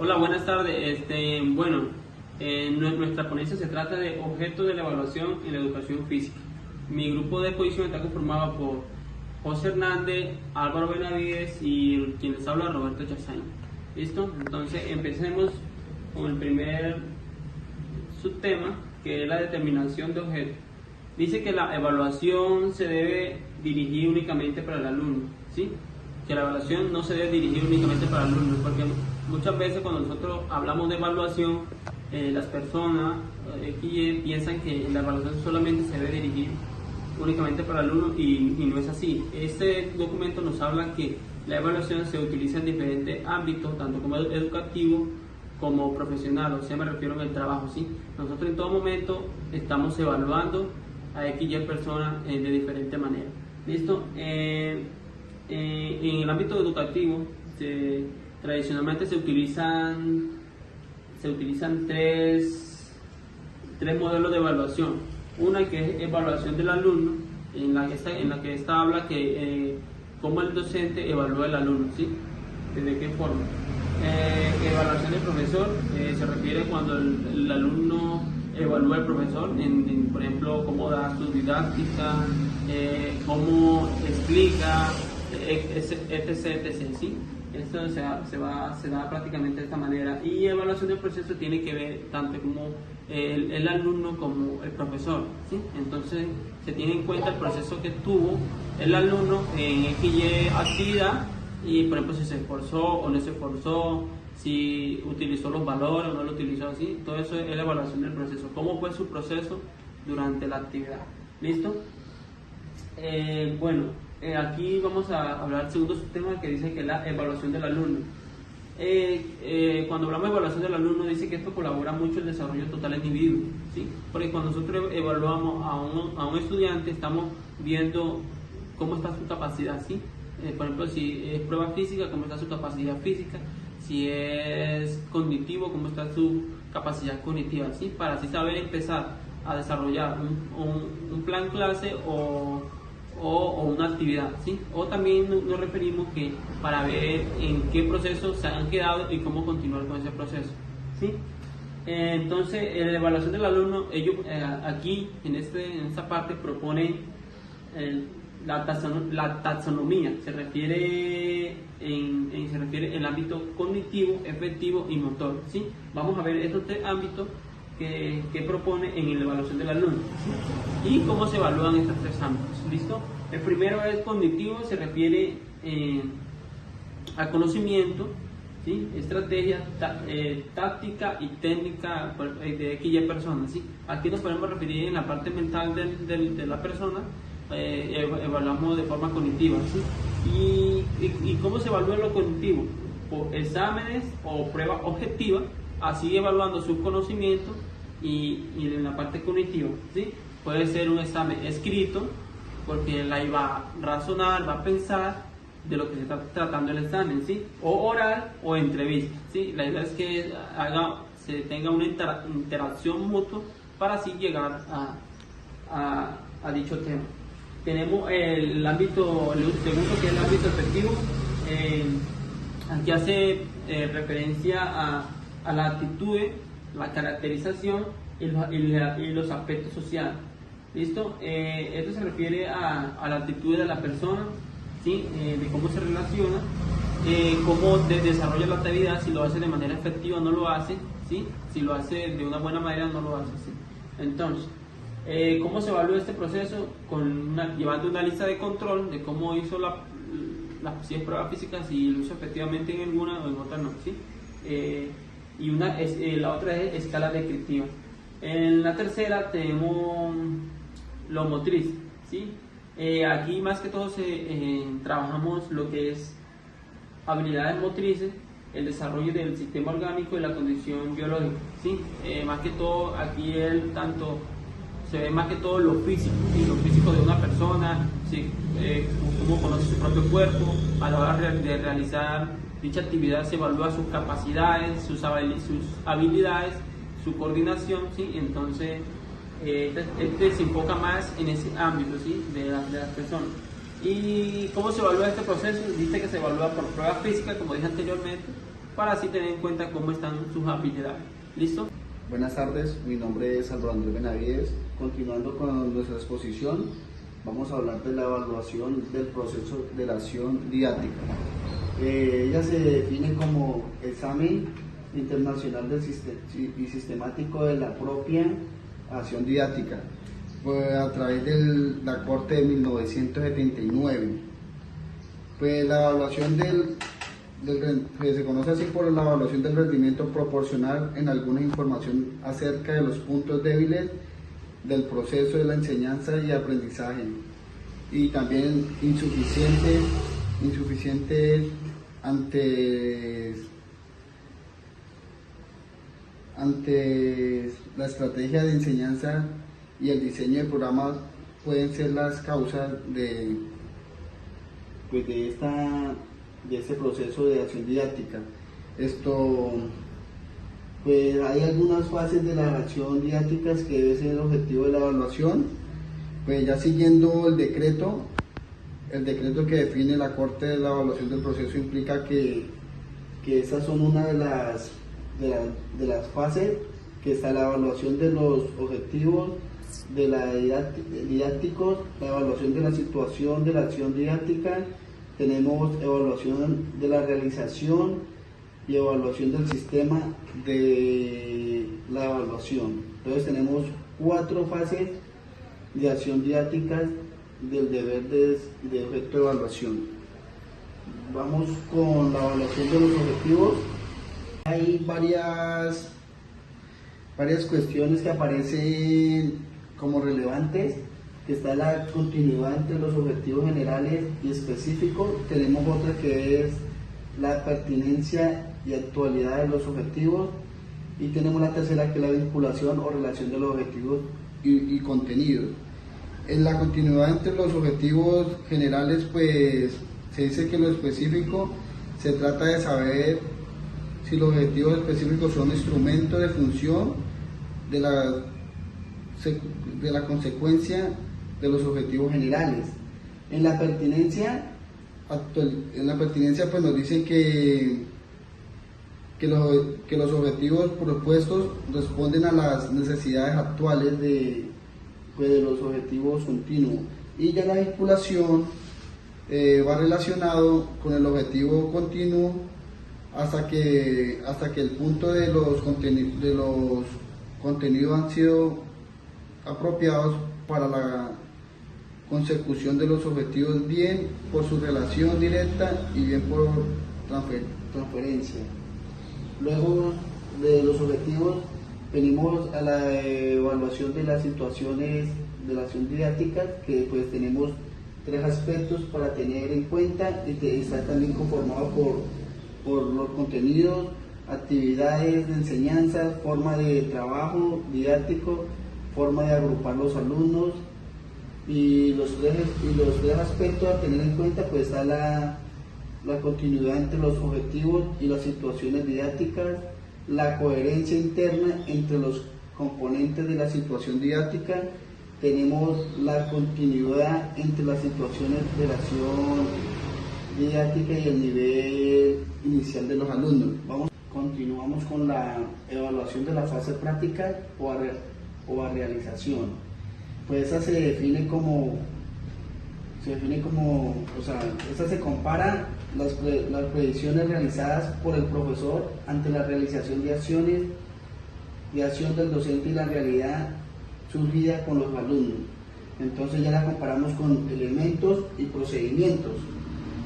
Hola, buenas tardes. Nuestra ponencia se trata de objetos de la evaluación en la educación física. Mi grupo de exposición está conformado por José Hernández, Álvaro Benavides y quien les habla, Roberto Chazaña. ¿Listo? Entonces empecemos con el primer subtema, que es la determinación de objetos. Dice que la evaluación se debe dirigir únicamente para el alumno, ¿sí? Que la evaluación no se debe dirigir únicamente para el alumno, porque muchas veces cuando nosotros hablamos de evaluación, las personas piensan que la evaluación solamente se debe dirigir únicamente para el alumno y no es así. Este documento nos habla que la evaluación se utiliza en diferentes ámbitos, tanto como educativo como profesional, o sea, me refiero en el trabajo, ¿sí? Nosotros en todo momento estamos evaluando a XY personas de diferente manera. ¿Listo? En el ámbito educativo, tradicionalmente se utilizan tres modelos de evaluación. Una que es evaluación del alumno, en la que esta habla que cómo el docente evalúa al alumno, ¿sí? ¿De qué forma? Evaluación del profesor se refiere cuando el alumno evalúa al profesor, por ejemplo, cómo da su didáctica, cómo explica, etc. ¿Sí? Esto se da prácticamente de esta manera. Y evaluación del proceso tiene que ver tanto como el alumno como el profesor, ¿sí? Entonces se tiene en cuenta el proceso que tuvo el alumno en XY actividad y, por ejemplo, si se esforzó o no se esforzó, si utilizó los valores o no lo utilizó, así. Todo eso es la evaluación del proceso. ¿Cómo fue su proceso durante la actividad? ¿Listo? Aquí vamos a hablar del segundo tema, que dice que es la evaluación del alumno. Cuando hablamos de evaluación del alumno, dice que esto colabora mucho en el desarrollo total del individuo, ¿sí? Porque cuando nosotros evaluamos a un estudiante, estamos viendo cómo está su capacidad, ¿sí? Por ejemplo, si es prueba física, cómo está su capacidad física; si es cognitivo, cómo está su capacidad cognitiva, ¿sí? Para así saber empezar a desarrollar un plan clase o una actividad, ¿sí? O también nos referimos que para ver en qué proceso se han quedado y cómo continuar con ese proceso, ¿sí? Entonces, la evaluación del alumno, ellos aquí en esta parte proponen la taxonomía. Se refiere el ámbito cognitivo, efectivo y motor, ¿sí? Vamos a ver estos tres ámbitos que propone en la evaluación del alumno, ¿sí? Y cómo se evalúan estos tres ámbitos. ¿Listo? El primero es cognitivo, se refiere al conocimiento, ¿sí? Estrategia, táctica y técnica de aquella persona, ¿sí? Aquí nos podemos referir en la parte mental de la persona. Evaluamos de forma cognitiva, ¿sí? ¿Y cómo se evalúa lo cognitivo? Por exámenes o pruebas objetivas, así evaluando sus conocimientos y en la parte cognitiva, ¿sí? Puede ser un examen escrito, porque él ahí va a razonar, va a pensar de lo que se está tratando el examen, ¿sí? O oral o entrevista, ¿sí? La idea es que se tenga una interacción mutua para así llegar a dicho tema. Tenemos el segundo, que es el ámbito efectivo. Aquí hace referencia a la actitud, la caracterización y los aspectos sociales. ¿Listo? Esto se refiere a la actitud de la persona, ¿sí? De cómo se relaciona, cómo desarrolla la actividad, si lo hace de manera efectiva o no lo hace, ¿sí? Si lo hace de una buena manera no lo hace, ¿sí? Entonces, ¿cómo se evalúa este proceso? Llevando una lista de control de cómo hizo si es prueba física, si lo hizo efectivamente en alguna o en otra no, ¿sí? Y la otra es escala descriptiva. En la tercera tenemos lo motriz, ¿sí? Aquí más que todo trabajamos lo que es habilidades motrices, el desarrollo del sistema orgánico y la condición biológica, ¿sí? Más que todo aquí se ve más que todo lo físico, ¿sí? Lo físico de una persona, ¿sí? Cómo conoce su propio cuerpo. A la hora de realizar dicha actividad se evalúa sus capacidades, sus habilidades, su coordinación, ¿sí? Entonces se enfoca más en ese ámbito, ¿sí? de las personas. ¿Y cómo se evalúa este proceso? Dice que se evalúa por pruebas físicas, como dije anteriormente, para así tener en cuenta cómo están sus habilidades. ¿Listo? Buenas tardes, mi nombre es Salvador Andrés Benavides. Continuando con nuestra exposición, vamos a hablar de la evaluación del proceso de la acción didáctica. Ella se define como examen internacional y sistemático de la propia acción didáctica, pues a través de la Corte de 1979. Pues la evaluación que se conoce así por la evaluación del rendimiento proporcional en alguna información acerca de los puntos débiles del proceso de la enseñanza y aprendizaje, y también insuficiente ante la estrategia de enseñanza y el diseño de programas pueden ser las causas de este proceso de acción didáctica. Pues hay algunas fases de la acción didáctica que debe ser el objetivo de la evaluación. Pues ya siguiendo el decreto que define la Corte de la evaluación del proceso implica que estas son una de las fases, que está la evaluación de los objetivos de la didácticos, la evaluación de la situación de la acción didáctica, tenemos evaluación de la realización y evaluación del sistema de la evaluación. Entonces tenemos 4 fases de acción didáctica del deber de objeto de evaluación. Vamos con la evaluación de los objetivos. Hay varias cuestiones que aparecen como relevantes, que está la continuidad entre los objetivos generales y específicos. Tenemos otra que es la pertinencia y actualidad de los objetivos, y tenemos la tercera que es la vinculación o relación de los objetivos y contenidos. En la continuidad entre los objetivos generales, pues se dice que lo específico se trata de saber si los objetivos específicos son instrumentos de función de la consecuencia de los objetivos generales. En la pertinencia pues nos dicen que los objetivos propuestos responden a las necesidades actuales de los objetivos continuos, y ya la vinculación va relacionado con el objetivo continuo hasta que el punto de los contenidos han sido apropiados para la consecución de los objetivos, bien por su relación directa y bien por transferencia. Luego de los objetivos venimos a la evaluación de las situaciones de la acción didáctica, que pues tenemos 3 aspectos para tener en cuenta, y está también conformado por los contenidos, actividades de enseñanza, forma de trabajo didáctico, forma de agrupar los alumnos, y los tres aspectos a tener en cuenta, pues está la continuidad entre los objetivos y las situaciones didácticas, la coherencia interna entre los componentes de la situación didáctica, tenemos la continuidad entre las situaciones de la acción didáctica y el nivel inicial de los alumnos. Continuamos con la evaluación de la fase práctica o a realización. Pues esa se define como, o sea, esta se compara las predicciones realizadas por el profesor ante la realización de acciones de acción del docente y la realidad surgida con los alumnos. Entonces ya la comparamos con elementos y procedimientos.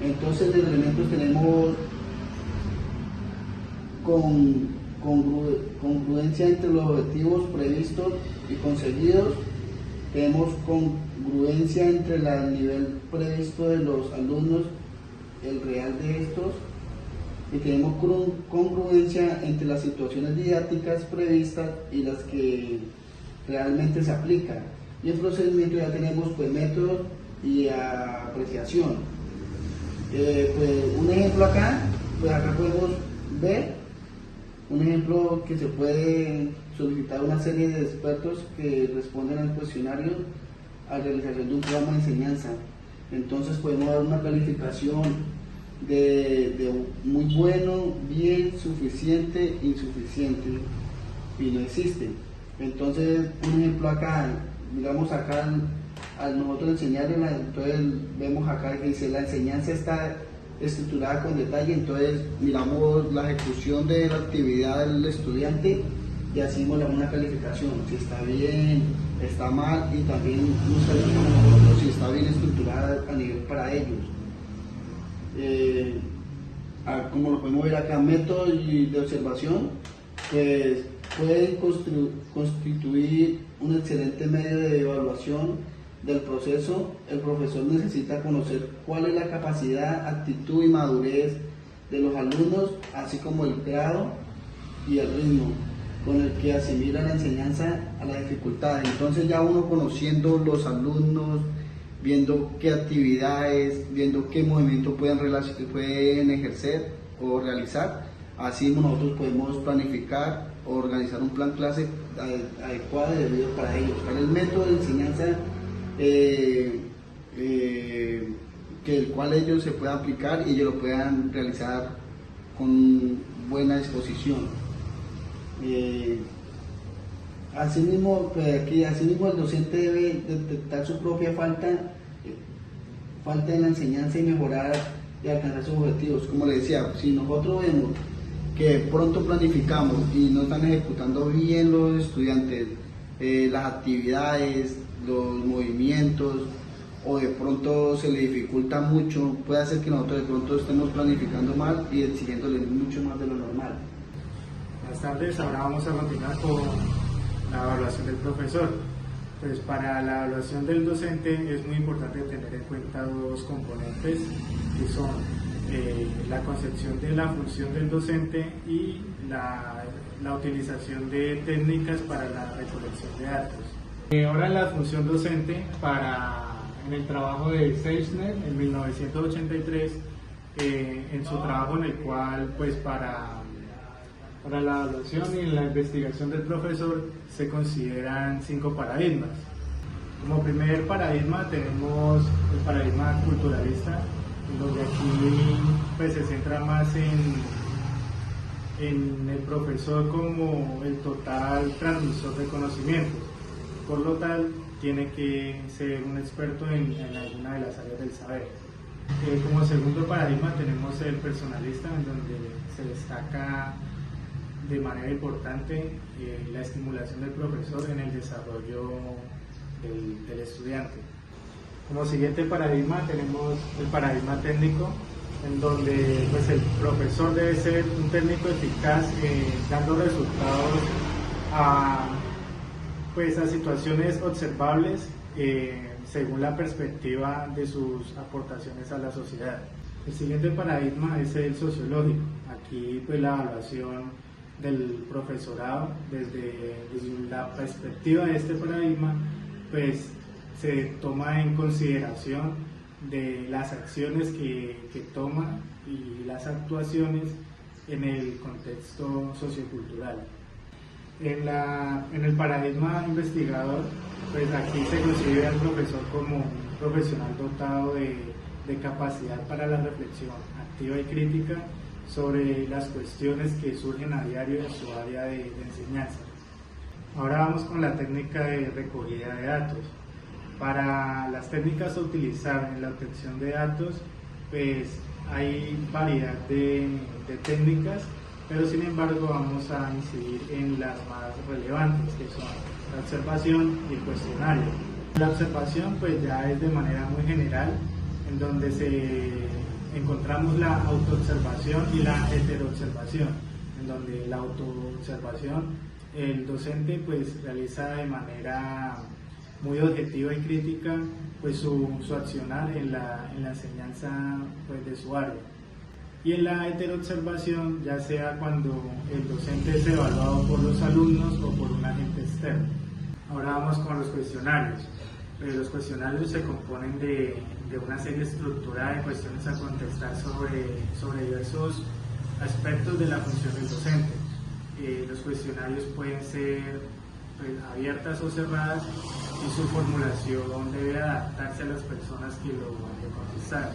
Entonces de elementos tenemos congruencia entre los objetivos previstos y conseguidos, tenemos congruencia entre el nivel previsto de los alumnos, el real de estos, y tenemos congruencia entre las situaciones didácticas previstas y las que realmente se aplican. Y en procedimiento ya tenemos pues métodos y apreciación. Pues un ejemplo acá, pues acá podemos ver un ejemplo que se puede solicitar una serie de expertos que responden al cuestionario a la realización de un programa de enseñanza. Entonces podemos dar una calificación de muy bueno, bien, suficiente, insuficiente, y no existe. Entonces, un ejemplo acá, digamos acá, al nosotros enseñarle, entonces vemos acá que dice la enseñanza está estructurada con detalle, entonces miramos la ejecución de la actividad del estudiante y hacemos una calificación, si está bien, está mal, y también nos calificamos nosotros si está bien estructurada a nivel para ellos. Como lo podemos ver acá, métodos de observación, pues pueden constituir un excelente medio de evaluación del proceso. El profesor necesita conocer cuál es la capacidad, actitud y madurez de los alumnos, así como el grado y el ritmo con el que asimila la enseñanza a las dificultades. Entonces ya uno conociendo los alumnos, viendo qué actividades, viendo qué movimientos pueden ejercer o realizar, así nosotros podemos planificar o organizar un plan clase adecuado y debido para ellos. Para el método de enseñanza que el cual ellos se puedan aplicar y ellos lo puedan realizar con buena disposición. Asimismo, asimismo el docente debe detectar su propia falta en la enseñanza y mejorar y alcanzar sus objetivos. Como les decía, si nosotros vemos que pronto planificamos y no están ejecutando bien los estudiantes las actividades, los movimientos, o de pronto se le dificulta mucho, puede hacer que nosotros de pronto estemos planificando mal y exigiéndole mucho más de lo normal. Buenas tardes, ahora vamos a continuar con la evaluación del profesor. Pues para la evaluación del docente es muy importante tener en cuenta dos componentes que son la concepción de la función del docente y la utilización de técnicas para la recolección de datos. Ahora la función docente en el trabajo de Seichner en 1983, en su trabajo en el cual pues para la evaluación y la investigación del profesor se consideran 5 paradigmas. Como primer paradigma tenemos el paradigma culturalista, donde aquí pues, se centra más en el profesor como el total transmisor de conocimientos. Por lo tal, tiene que ser un experto en alguna de las áreas del saber. Como segundo paradigma tenemos el personalista, en donde se destaca de manera importante la estimulación del profesor en el desarrollo del estudiante. Como siguiente paradigma tenemos el paradigma técnico, en donde pues, el profesor debe ser un técnico eficaz dando resultados a situaciones observables según la perspectiva de sus aportaciones a la sociedad. El siguiente paradigma es el sociológico. Aquí pues, la evaluación del profesorado desde la perspectiva de este paradigma pues se toma en consideración de las acciones que toma y las actuaciones en el contexto sociocultural. En el paradigma investigador, pues aquí se considera al profesor como un profesional dotado de capacidad para la reflexión activa y crítica sobre las cuestiones que surgen a diario en su área de enseñanza. Ahora vamos con la técnica de recogida de datos. Para las técnicas a utilizar en la obtención de datos, pues hay variedad de técnicas, pero sin embargo vamos a incidir en las más relevantes, que son la observación y el cuestionario. La observación pues ya es de manera muy general, en donde encontramos la autoobservación y la heteroobservación, en donde la autoobservación el docente pues realiza de manera muy objetiva y crítica pues su accionar en la enseñanza pues, de su área. Y en la heteroobservación, ya sea cuando el docente es evaluado por los alumnos o por un agente externo. Ahora vamos con los cuestionarios. Los cuestionarios se componen de una serie estructurada de cuestiones a contestar sobre diversos aspectos de la función del docente. Los cuestionarios pueden ser pues, abiertas o cerradas y su formulación debe adaptarse a las personas que lo van a contestar.